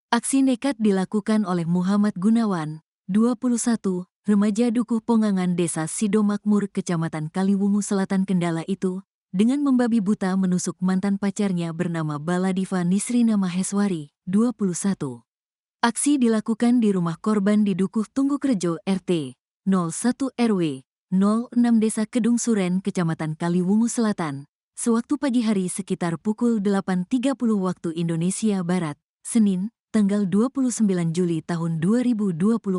Aksi nekat dilakukan oleh Muhammad Gunawan, 21, remaja Dukuh Pongangan Desa Sidomakmur, Kecamatan Kaliwungu Selatan, Kendala itu, dengan membabi buta menusuk mantan pacarnya bernama Baladiva Nisrina Maheswari, 21. Aksi dilakukan di rumah korban di Dukuh Tunggukrejo RT 01 RW 06 Desa Kedung Suren, Kecamatan Kaliwungu Selatan, sewaktu pagi hari sekitar pukul 8.30 waktu Indonesia Barat, Senin, tanggal 29 Juli tahun 2024.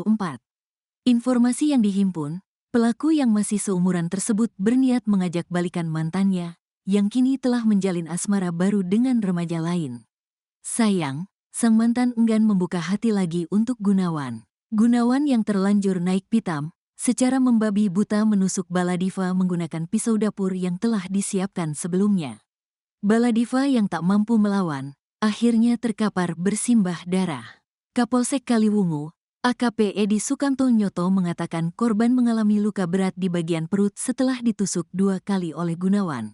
Informasi yang dihimpun, pelaku yang masih seumuran tersebut berniat mengajak balikan mantannya, yang kini telah menjalin asmara baru dengan remaja lain. Sayang, sang mantan enggan membuka hati lagi untuk Gunawan. Gunawan yang terlanjur naik pitam, secara membabi buta menusuk Baladiva menggunakan pisau dapur yang telah disiapkan sebelumnya. Baladiva yang tak mampu melawan, akhirnya terkapar bersimbah darah. Kapolsek Kaliwungu, AKP Edi Sukanto Nyoto mengatakan korban mengalami luka berat di bagian perut setelah ditusuk 2 kali oleh Gunawan.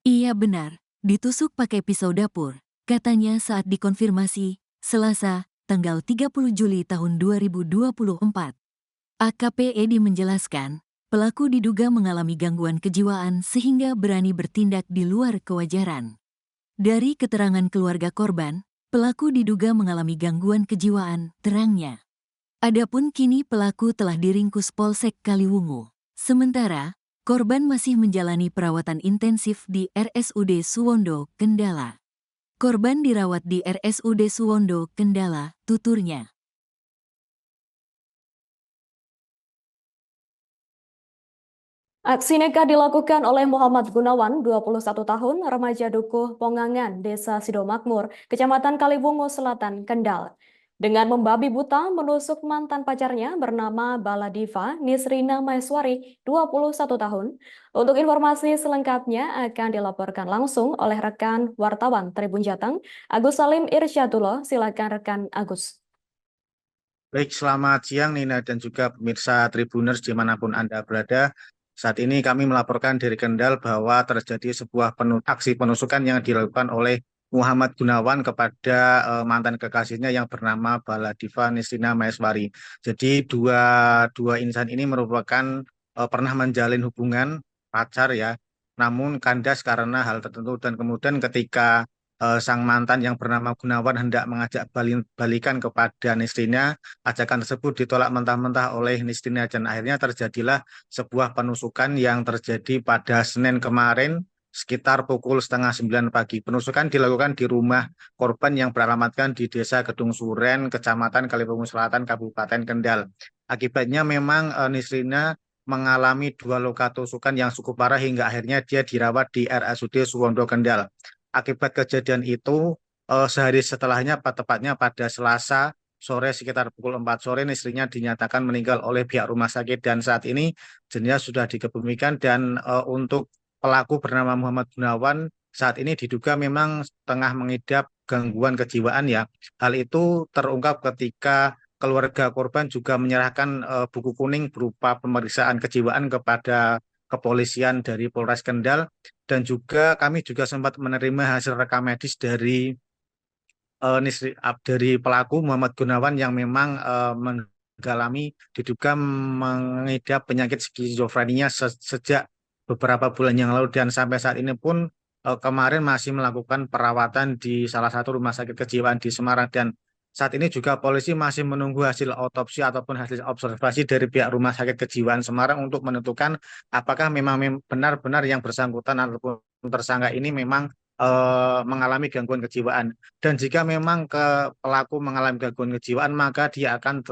Iya benar, ditusuk pakai pisau dapur, katanya saat dikonfirmasi, Selasa, tanggal 30 Juli tahun 2024. AKP Edi menjelaskan, pelaku diduga mengalami gangguan kejiwaan sehingga berani bertindak di luar kewajaran. Dari keterangan keluarga korban, pelaku diduga mengalami gangguan kejiwaan, terangnya. Adapun kini pelaku telah diringkus Polsek Kaliwungu. Sementara, korban masih menjalani perawatan intensif di RSUD Suwondo, Kendala. Korban dirawat di RSUD Suwondo, Kendala, tuturnya. Aksi nekat dilakukan oleh Muhammad Gunawan, 21 tahun, remaja Dukuh Pongangan, Desa Sidomakmur, Kecamatan Kaliwungu Selatan, Kendal. Dengan membabi buta menusuk mantan pacarnya bernama Baladiva Nisrina Maeswari, 21 tahun. Untuk informasi selengkapnya akan dilaporkan langsung oleh rekan wartawan Tribun Jateng, Agus Salim Irsyadullah. Silakan rekan Agus. Baik, selamat siang Nina dan juga pemirsa Tribuners dimanapun Anda berada. Saat ini kami melaporkan dari Kendal bahwa terjadi sebuah aksi penusukan yang dilakukan oleh Muhammad Gunawan kepada mantan kekasihnya yang bernama Baladiva Nisrina Maeswari. Jadi dua insan ini merupakan pernah menjalin hubungan pacar ya, namun kandas karena hal tertentu dan kemudian ketika sang mantan yang bernama Gunawan hendak mengajak balikan kepada Nisrina, ajakan tersebut ditolak mentah-mentah oleh Nisrina dan akhirnya terjadilah sebuah penusukan yang terjadi pada Senin kemarin sekitar pukul 8:30 pagi. Penusukan dilakukan di rumah korban yang beralamatkan di Desa Kedung Suren, Kecamatan Kaliwungu Selatan, Kabupaten Kendal. Akibatnya memang Nisrina mengalami 2 luka tusukan yang cukup parah hingga akhirnya dia dirawat di RSUD Suwondo, Kendal. Akibat kejadian itu, sehari setelahnya, tepatnya pada Selasa sore sekitar pukul 4 sore, istrinya dinyatakan meninggal oleh pihak rumah sakit dan saat ini jenazah sudah dikebumikan dan untuk pelaku bernama Muhammad Gunawan saat ini diduga memang tengah mengidap gangguan kejiwaan ya. Hal itu terungkap ketika keluarga korban juga menyerahkan buku kuning berupa pemeriksaan kejiwaan kepada kepolisian dari Polres Kendal dan juga kami juga sempat menerima hasil rekam medis dari dari pelaku Muhammad Gunawan yang memang mengalami diduga mengidap penyakit skizofrenia sejak beberapa bulan yang lalu dan sampai saat ini pun kemarin masih melakukan perawatan di salah satu rumah sakit kejiwaan di Semarang dan saat ini juga polisi masih menunggu hasil otopsi ataupun hasil observasi dari pihak Rumah Sakit Kejiwaan Semarang untuk menentukan apakah memang benar-benar yang bersangkutan ataupun tersangka ini memang mengalami gangguan kejiwaan. Dan jika memang pelaku mengalami gangguan kejiwaan, maka dia akan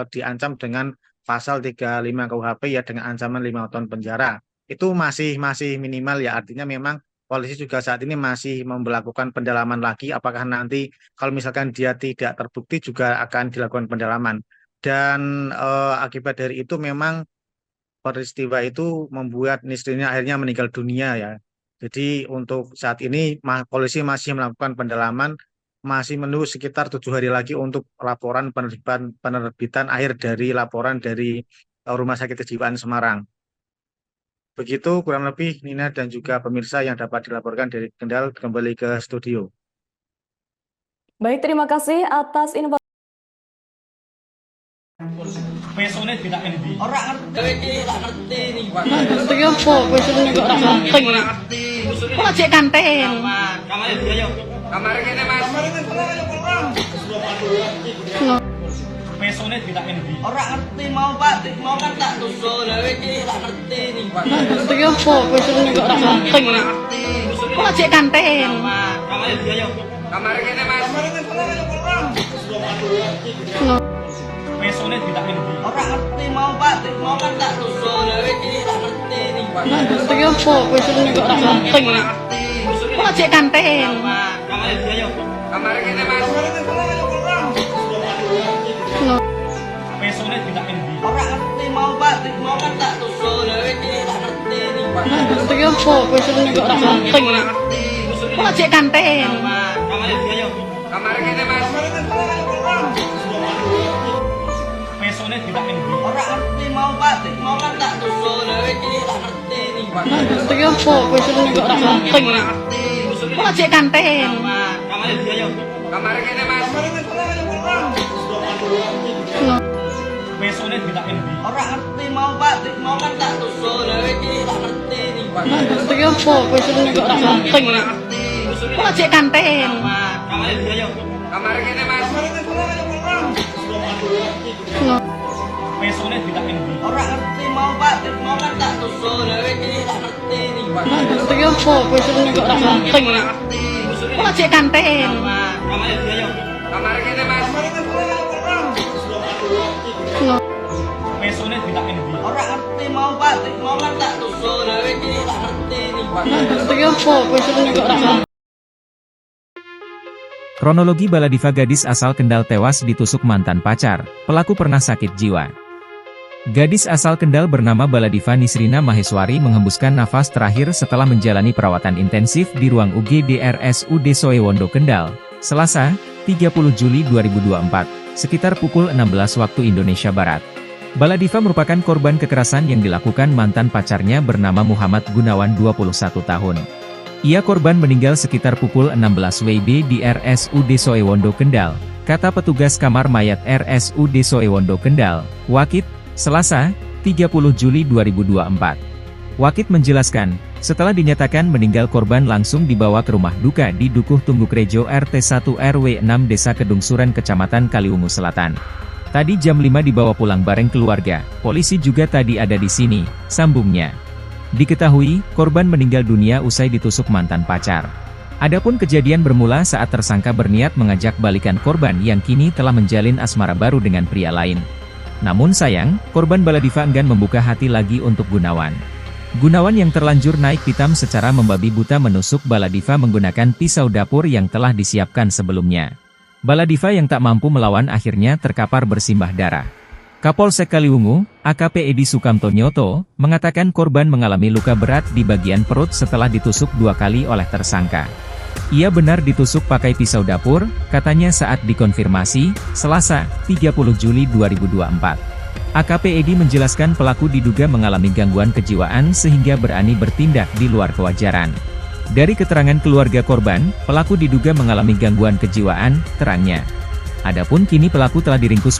diancam dengan pasal 35 KUHP ya dengan ancaman 5 tahun penjara. Itu masih minimal ya, artinya memang polisi juga saat ini masih melakukan pendalaman lagi apakah nanti kalau misalkan dia tidak terbukti juga akan dilakukan pendalaman. Dan akibat dari itu memang peristiwa itu membuat Nisrina akhirnya meninggal dunia ya. Jadi untuk saat ini polisi masih melakukan pendalaman, masih menunggu sekitar 7 hari lagi untuk laporan penerbitan akhir dari laporan dari Rumah Sakit Kejiwaan Semarang. Begitu kurang lebih Nina dan juga pemirsa yang dapat dilaporkan dari Kendal kembali ke studio. Baik, terima kasih atas informasi. Pesone tidak endi. Ora ngerti nih. Ngerti apa besone kok ora penting. Ora ngerti. Kok cek kanten. Kamar dia yo. Kamar kene Mas. Kamar kene ayo pulang. Pesone tidak endi. Ora ngerti mau Pak, mau kan tak tusul. Lah iki ora ngerti nih. Ngerti apa besone kok ora penting. Ora ngerti. Kok cek kanten. Kamar dia yo. Kamar kene Mas. Kamar kene ayo pulang. Pesone tidak endi. Ora ngerti mau Pak, mau kan tak tusul. Lah iki ora ngerti nih. Ngerti apa besone kok ora penting. Ora ngerti. Kok cek kanten. Kamar dia yo. Kamar kene Mas. Kamar kene ayo pulang. Pesone tidak endi. Ora ngerti mau Pak, mau kan tak tusul. Lah iki ora ngerti nih. Ngerti apa besone kok ora penting. Ora ngerti. Kok cek kanten. Kamar dia yo. Kamar kene Mas. Kamar kene ayo pulang. Pesone tidak endi. Ora ngerti mau Pak, mau kan tak tusul. Lah iki ora ngerti nih. Ngerti apa besone kok ora penting. Ora ngerti. Kok cek kanten. Kamar dia yo. Kamar kene Mas. Kamar kene ayo pulang. Pesone tidak endi. Ora ngerti mau Pak, mau kan tak tusul. Lah iki ora ngerti nih. Ngerti apa besone kok ora penting. Ora ngerti. Kok cek kanten. Kamar dia yo. Kamar kene Mas. Kamar kene ayo pulang. Pesone tidak endi. Ora ngerti mau Pak, mau kan tak tusul. Lah iki ora ngerti nih. Ngerti apa besone kok ora penting. Ora ngerti. Kok cek kanten. Kamar dia yo. Kamar kene Mas. Kamar kene ayo pulang. Pesone tidak endi. Ora ngerti mau Pak, mau kan tak tusul. Lah iki ora ngerti nih. Ngerti apa besone kok ora penting. Kronologi Baladiva gadis asal Kendal tewas ditusuk mantan pacar, pelaku pernah sakit jiwa. Gadis asal Kendal bernama Baladiva Nisrina Maheswari menghembuskan nafas terakhir setelah menjalani perawatan intensif di ruang UGD RSUD Soewondo Kendal, Selasa, 30 Juli 2024, sekitar pukul 16 waktu Indonesia Barat. Baladiva merupakan korban kekerasan yang dilakukan mantan pacarnya bernama Muhammad Gunawan 21 tahun. Ia korban meninggal sekitar pukul 16 WIB di RSUD Soewondo Kendal, kata petugas kamar mayat RSUD Soewondo Kendal, Wakit, Selasa, 30 Juli 2024. Wakit menjelaskan, setelah dinyatakan meninggal korban langsung dibawa ke rumah duka di Dukuh Tunggukrejo RT 1 RW 6 Desa Kedungsuran Kecamatan Kaliwungu Selatan. Tadi jam 5 dibawa pulang bareng keluarga, polisi juga tadi ada di sini, sambungnya. Diketahui, korban meninggal dunia usai ditusuk mantan pacar. Adapun kejadian bermula saat tersangka berniat mengajak balikan korban yang kini telah menjalin asmara baru dengan pria lain. Namun sayang, korban Baladiva enggan membuka hati lagi untuk Gunawan. Gunawan yang terlanjur naik pitam secara membabi buta menusuk Baladiva menggunakan pisau dapur yang telah disiapkan sebelumnya. Baladiva yang tak mampu melawan akhirnya terkapar bersimbah darah. Kapolsek Kaliwungu, AKP Edi Sukamto Nyoto, mengatakan korban mengalami luka berat di bagian perut setelah ditusuk 2 kali oleh tersangka. Ia benar ditusuk pakai pisau dapur, katanya saat dikonfirmasi, Selasa, 30 Juli 2024. AKP Edi menjelaskan pelaku diduga mengalami gangguan kejiwaan sehingga berani bertindak di luar kewajaran. Dari keterangan keluarga korban, pelaku diduga mengalami gangguan kejiwaan, terangnya. Adapun kini pelaku telah diringkus